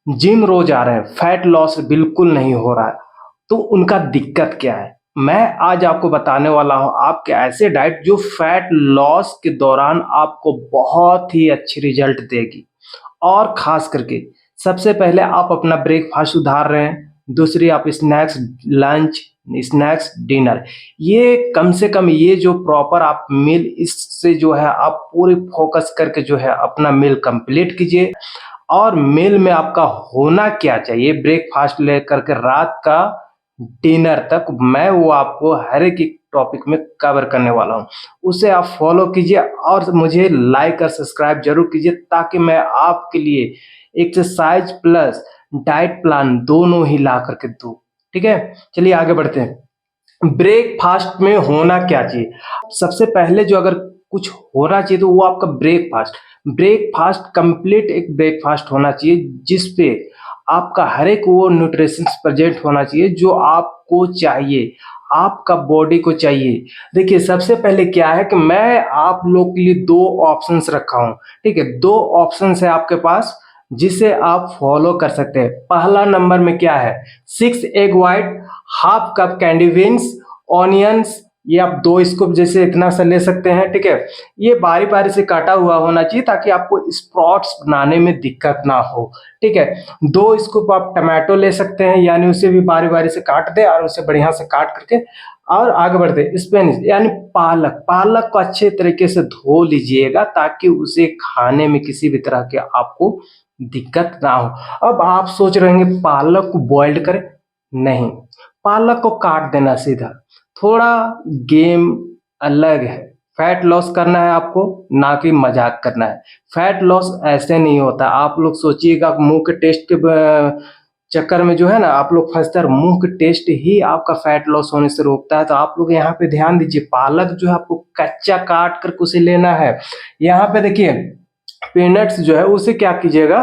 Gym रोज आ रहे हैं, fat loss बिल्कुल नहीं हो रहा है, तो उनका दिक्कत क्या है? मैं आज आपको बताने वाला हूँ आपके ऐसे डाइट जो फैट लॉस के दौरान आपको बहुत ही अच्छी रिजल्ट देगी। और खास करके सबसे पहले आप अपना ब्रेकफास्ट सुधार रहे हैं, दूसरी आप स्नैक्स, लंच, स्नैक्स, डिनर, ये कम से कम ये जो प्रॉपर आप मील, इससे जो है आप पूरी फोकस करके जो है अपना मील कंप्लीट कीजिए। और मील में आपका होना क्या चाहिए ब्रेकफास्ट लेकर के रात का डिनर तक, मैं वो आपको हर एक टॉपिक में कवर करने वाला हूँ। उसे आप फॉलो कीजिए और मुझे लाइक और सब्सक्राइब जरूर कीजिए, ताकि मैं आपके लिए एक्सरसाइज प्लस डाइट प्लान दोनों ही ला करके दूं। ठीक है, चलिए आगे बढ़ते हैं। ब्रेकफास्ट में होना क्या चाहिए? सबसे पहले जो अगर कुछ होना चाहिए तो वो आपका ब्रेकफास्ट। ब्रेकफास्ट कंप्लीट एक ब्रेकफास्ट होना चाहिए जिसपे आपका हर एक वो न्यूट्रिशंस प्रेजेंट होना चाहिए जो आपको चाहिए, आपका बॉडी को चाहिए। देखिए, सबसे पहले क्या है कि मैं आप लोग के लिए दो ऑप्शंस रखा हूँ। ठीक है, दो ऑप्शंस है आपके पास जिसे आप फॉलो कर सकते हैं। पहला नंबर में क्या है? 6 egg white, half cup candy beans, onions, ये आप 2 स्कूप जैसे इतना सा ले सकते हैं। ठीक है, ये बारी बारी से काटा हुआ होना चाहिए ताकि आपको स्प्रॉट्स बनाने में दिक्कत ना हो। ठीक है, 2 स्कूप आप टमाटो ले सकते हैं, यानी उसे भी बारी बारी से काट दे और उसे बढ़िया से काट करके और आगे बढ़ते। स्पेनिश यानी पालक, पालक को अच्छे तरीके से धो लीजिएगा ताकि उसे खाने में किसी भी तरह के आपको दिक्कत ना हो। अब आप सोच रहे होंगे पालक को बॉइल्ड करें? नहीं, पालक को काट देना सीधा। थोड़ा गेम अलग है। फैट लॉस करना है आपको, ना कि मजाक करना है। फैट लॉस ऐसे नहीं होता। आप लोग सोचिएगा मुंह के टेस्ट के चक्कर में जो है ना आप लोग फंसते हैं। मुंह के टेस्ट ही आपका फैट लॉस होने से रोकता है। तो आप लोग यहाँ पे ध्यान दीजिए, पालक जो है आपको कच्चा काट कर उसे लेना है। यहाँ पे देखिए, पीनट्स जो है उसे क्या कीजिएगा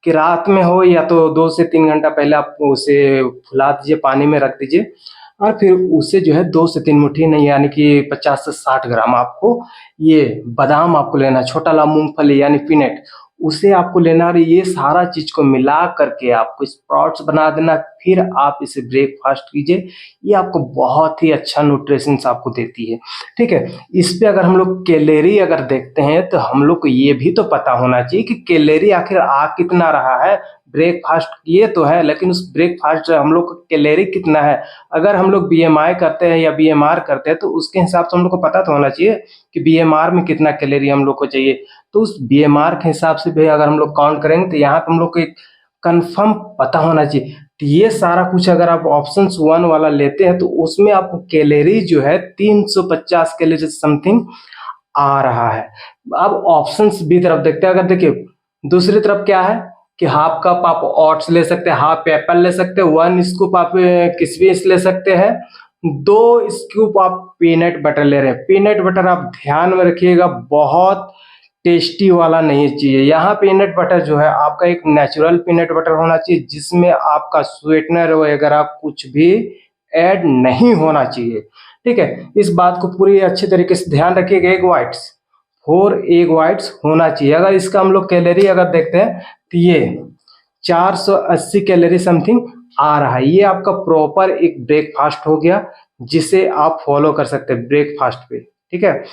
कि रात में हो या तो 2 से 3 घंटा पहले आप उसे फुला दीजिए, पानी में रख दीजिए और फिर उसे जो है 2 से 3 मुट्ठी नहीं, यानी कि 50 से 60 ग्राम आपको ये बादाम आपको लेना, छोटा वाला मूंगफली यानी पीनट, उसे आपको लेना और ये सारा चीज को मिला करके आपको स्प्राउट्स बना देना। फिर आप इसे ब्रेकफास्ट कीजिए, ये आपको बहुत ही अच्छा न्यूट्रिशन आपको देती है। ठीक है, इस पे अगर हम लोग कैलोरी अगर देखते हैं तो हम लोग को ये भी तो पता होना चाहिए कि कैलोरी आखिर आ कितना रहा है। ब्रेकफास्ट ये तो है, लेकिन उस ब्रेकफास्ट हम लोग को कैलोरी कितना है? अगर हम लोग बीएमआई करते हैं या बीएमआर करते हैं तो उसके हिसाब से हम लोग को पता तो होना चाहिए कि बीएमआर में कितना कैलोरी हम लोग को चाहिए। तो उस बीएमआर के हिसाब से भी अगर हम लोग काउंट करेंगे तो यहाँ पे हम लोग को एक कंफर्म पता होना चाहिए। तो ये सारा कुछ अगर आप ऑप्शन 1 वाला लेते हैं तो उसमें आपको कैलोरी जो है 350 कैलोरी समथिंग आ रहा है। अब ऑप्शंस भी तरफ देखते हैं। अगर देखिए दूसरी तरफ क्या है कि हाफ कप आप ओट्स ले सकते हैं, हाफ एप्पल ले सकते हैं, 1 स्कूप आप किशमिश ले सकते हैं, 2 स्कूप आप पीनट बटर ले रहे हैं। पीनट बटर आप ध्यान में रखिएगा, बहुत टेस्टी वाला नहीं चाहिए। यहाँ पीनट बटर जो है आपका एक नेचुरल पीनट बटर होना चाहिए जिसमें आपका स्वीटनर वगैरह कुछ भी ऐड नहीं होना चाहिए। ठीक है, इस बात को पूरी अच्छे तरीके से ध्यान रखिएगा। एग वाइट्स, 4 एग वाइट्स होना चाहिए। अगर इसका हम लोग कैलोरी अगर देखते हैं तो ये 480 कैलोरी समथिंग आ रहा है। ये आपका प्रॉपर एक ब्रेकफास्ट हो गया जिसे आप फॉलो कर सकते हैं ब्रेकफास्ट पे। ठीक है।